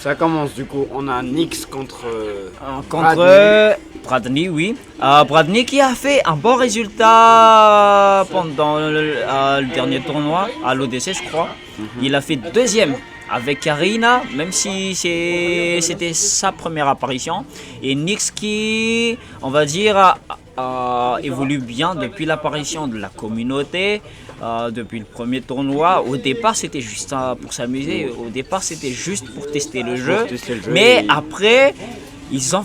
Ça commence du coup, on a Nyx contre Bradley, oui. Bradley qui a fait un bon résultat pendant le dernier tournoi, à l'ODC je crois. Il a fait deuxième avec Karina, même si c'était sa première apparition. Et Nyx qui, on va dire, évolue bien depuis l'apparition de la communauté. Depuis le premier tournoi, au départ c'était juste pour s'amuser, au départ c'était juste pour tester le jeu, mais après ils se sont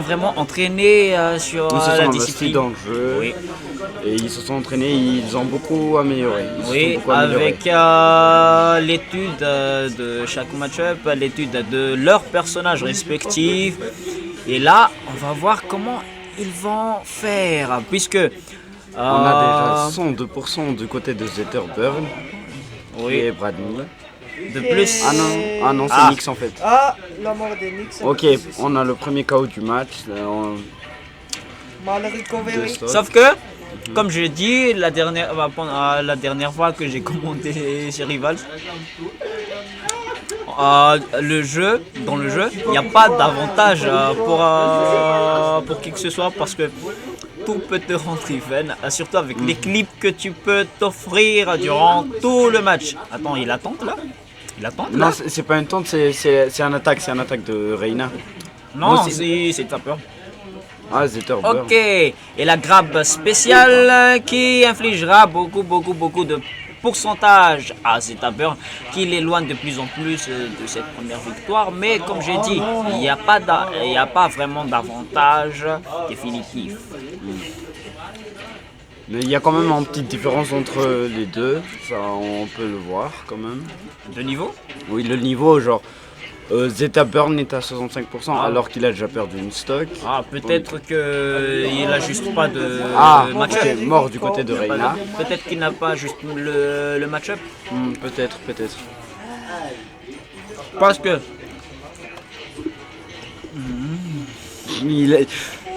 vraiment entraînés sur la discipline dans le jeu, oui. Et ils se sont entraînés, ils ont beaucoup amélioré. Avec l'étude de chaque match-up, l'étude de leurs personnages respectifs, et là on va voir comment ils vont faire, puisque on a déjà 102% du côté de Zetterburn et Bradley. De plus. Ah non, c'est Nyx en fait. Ah, la mort de Nyx. Ok, on a le premier KO du match. Sauf que, comme je l'ai dit la dernière fois que j'ai commenté chez Rivals, dans le jeu, il n'y a pas d'avantage pour qui que ce soit, parce que tout peut te rendre even, surtout avec les clips que tu peux t'offrir durant tout le match. Attends, il attend là? Non, c'est pas une tente, c'est un attaque de Reina. Non, c'est ta peur. Ah, Zetterburn. Ok, et la grab spéciale qui infligera beaucoup de pourcentage à Zetterburn, qui l'éloigne de plus en plus de cette première victoire. Mais comme j'ai dit, il n'y a pas vraiment d'avantage définitif. Mais il y a quand même une petite différence entre les deux, ça on peut le voir quand même. De niveau? Oui, le niveau, genre Zetterburn est à 65% alors qu'il a déjà perdu une stock. Peut-être qu'il n'a juste pas de match-up. Mort du côté de Reina. Peut-être qu'il n'a pas juste le match-up. Peut-être. Parce que il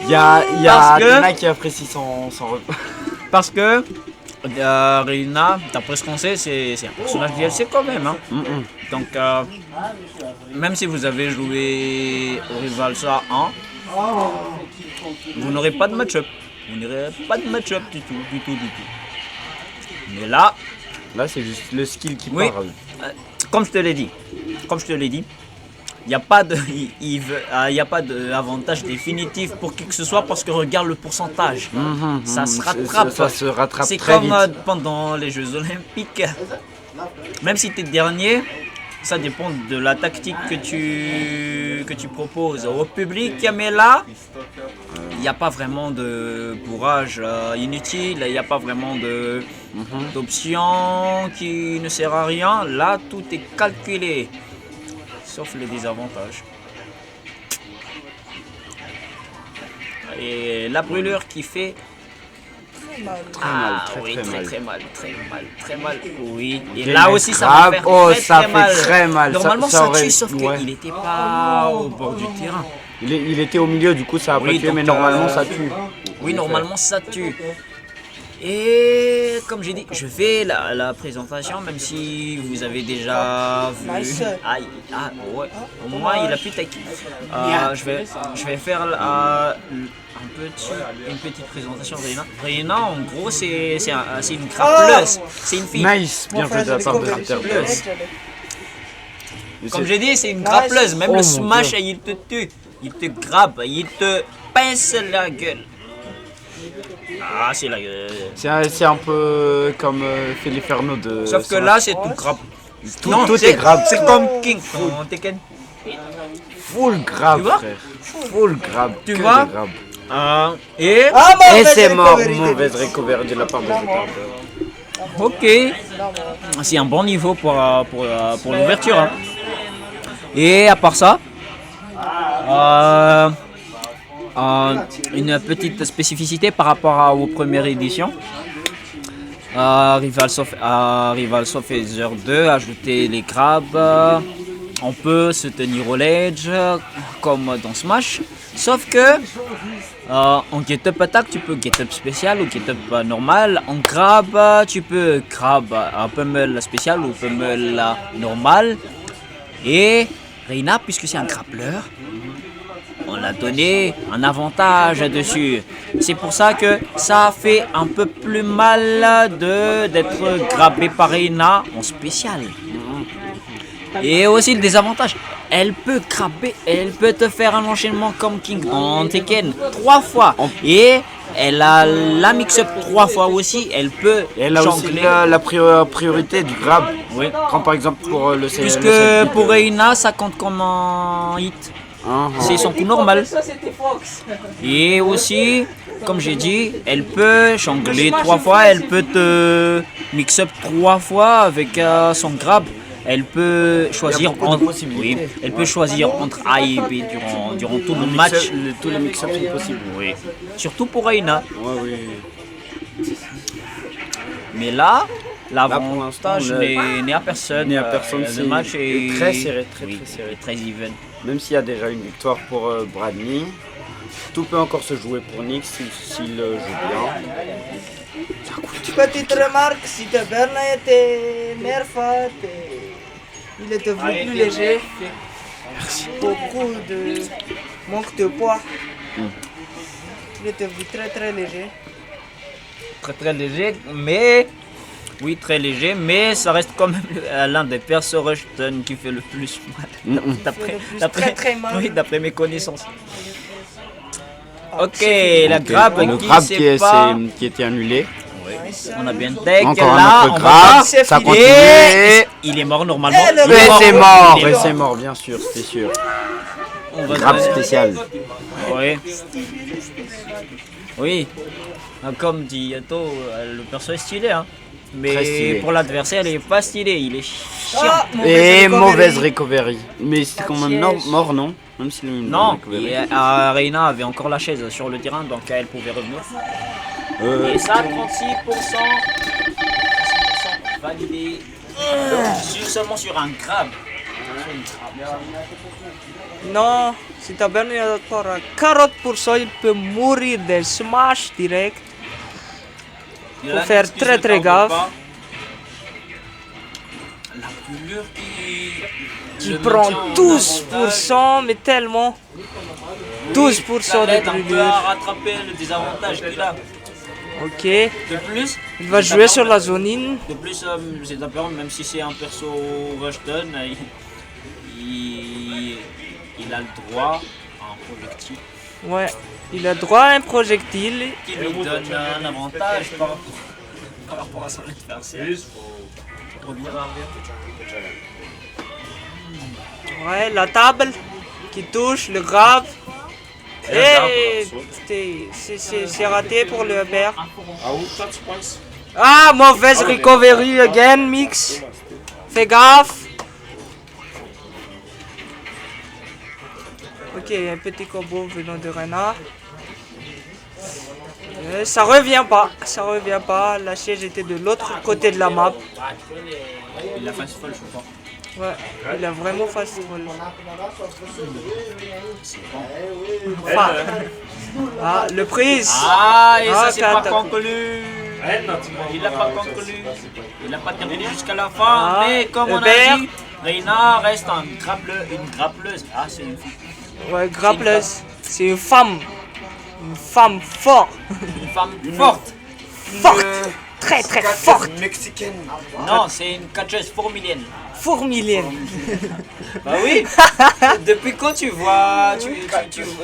y a Reina qui apprécie son repas. Parce que Reina, d'après ce qu'on sait, c'est un personnage DLC quand même. Hein. Donc, même si vous avez joué au Rivalsa 1, vous n'aurez pas de match-up. Vous n'aurez pas de match-up du tout. Mais là, c'est juste le skill qui parle. Comme je te l'ai dit, il n'y a pas d'avantage définitif pour qui que ce soit, parce que regarde le pourcentage. Ça se rattrape. Ça se rattrape c'est très comme vite. Pendant les Jeux Olympiques. Même si tu es dernier, ça dépend de la tactique que tu proposes au public. Mais là, il n'y a pas vraiment de bourrage inutile. Il n'y a pas vraiment d'option qui ne sert à rien. Là, tout est calculé. Sauf les désavantages. Et la brûlure qui fait très mal. Oui. Et là aussi ça va faire très mal. Normalement ça tue, sauf qu'il n'était pas au bord du terrain. Il était au milieu, du coup ça a pas tué, mais normalement ça tue. Oui, normalement ça tue. Et comme j'ai dit, je fais la présentation, même si vous avez déjà vu. Au moins il a pu tech. Je vais faire une petite présentation de Reina. Reina, en gros, c'est une grappleuse. C'est une fille. Nice, bien fait de la part de Zetterburn. Comme j'ai dit, c'est une grappleuse. Même le smash, il te tue. Il te grappe, il te pince la gueule. C'est la gueule. C'est un peu comme Feliferno de. Sauf que là, c'est tout grab. Tout est grab. C'est comme King dans Tekken. Full grab, frère. Full grab. Tu vois? Et c'est mort. Mauvaise recovery de la part de Zetterburn. Ok. C'est un bon niveau pour l'ouverture. Hein. Et à part ça, une petite spécificité par rapport aux premières éditions. Rivals of Aether 2, ajouter les grabs. On peut se tenir au ledge comme dans Smash. Sauf que en get-up attack, tu peux get-up spécial ou get-up normal. En grab, tu peux grab un pummel spécial ou pummel normal. Et Reina, puisque c'est un grappleur, on l'a donné un avantage dessus. C'est pour ça que ça fait un peu plus mal d'être grappé par Reina en spécial. Et aussi le désavantage, elle peut grapper, elle peut te faire un enchaînement comme King dans Tekken 3 fois. Et elle a la mix-up 3 fois aussi, elle peut Et elle a aussi jongler. la priorité du grab. Oui. Quand par exemple pour le Puisque le set pour beat, Reina, ça compte comme un hit. hein, C'est son coup normal. Ça, c'était Fox. Et aussi, comme j'ai dit, elle peut jongler 3 fois, elle peut te mix-up 3 fois avec son grab. Elle peut choisir beaucoup de entre, possibilités. elle peut choisir entre A et B durant tout le match. tous les mix-ups sont possibles. Oui. Surtout pour Reina. Ouais, oui. Mais là, pour l'avantage l'instant, n'est à personne. n'est à personne, Le c'est match est très serré, très, oui, très serré. très even. Même s'il y a déjà une victoire pour Bradley, tout peut encore se jouer pour Nick s'il joue bien. Petite remarque, si ta Berna était nerfat, il était plus léger. Beaucoup de manque de poids. Il était vu très très léger. Très léger, mais oui, très léger, mais ça reste quand même l'un des persos Rushton qui fait le plus mal. Très, très mal. Oui, d'après mes connaissances. Ah, Ok, c'est la Ok, grab le qui grab sait pas. qui était annulé. On a bien tech. Encore Là, un on autre va grab, c'est ça fini. continue. Et il est mort normalement. Et le Il est Et mort. c'est mort, Il est et c'est mort, bien sûr, c'était sûr. On va Grab donner- spécial. Oui. Oui. Comme dit Yato, le perso est stylé, hein. Très Mais stylé. pour l'adversaire, il est pas stylé, il est chiant. Ah, Et mauvaise recovery. Mais c'est quand même mort, non? Même s'il a eu une Non, bonne recovery. et, Reina avait encore la chaise sur le terrain, donc elle pouvait revenir. Et ça, 36%, 36% validé. Seulement sur un grab. Non, si ta Berna est encore à 40%, il peut mourir des smash direct. Faut faire très très gaffe. La couleur Qui prend 12%, mais tellement. 12% de un peu brûlure. à rattraper le désavantage qu'il a. Ok, De plus, il va jouer sur la zone in. De plus, c'est apparent, même si c'est un perso Rushton, il a le droit à un projectile Ouais, il a droit à un projectile. qui lui donne un avantage par rapport à son adversaire. Ouais, la table qui touche, le grab. Et c'est raté pour le père. Ah, mauvaise recovery again, mix. Fais gaffe. Ok, un petit combo venant de Rena. Ça revient pas, la chaise était de l'autre côté de la map. Il a fait folle, je crois. Ouais, il a vraiment fast roll. Ah, le prise. Ah, et ça Ah, c'est pas Kata. conclu. Il n'a pas conclu. Il n'a pas terminé jusqu'à la fin. Ah, Mais comme on a Hubert. dit, Reina reste une grappleuse. Ah, c'est une fille. Ouais, grappleuse. C'est une femme. Une femme forte. Une femme forte. Forte. Très très forte. Non, c'est une catcheuse fourmilienne. Fourmilienne. Bah oui. Depuis quand tu vois,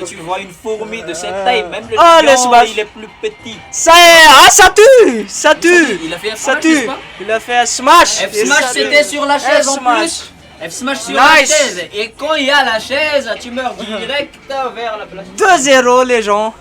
tu vois une fourmi de cette taille, même le Ah, le lion, smash. il est plus petit. Ça est. Ah, ça tue. Ça tue. Il a fait un Ça smash, tue. n'est-ce pas Il a fait un smash. F smash c'était sur la chaise en F-smash. plus. F smash sur la Nice. chaise. Et quand il y a la chaise, tu meurs direct vers la place. 2-0 les gens.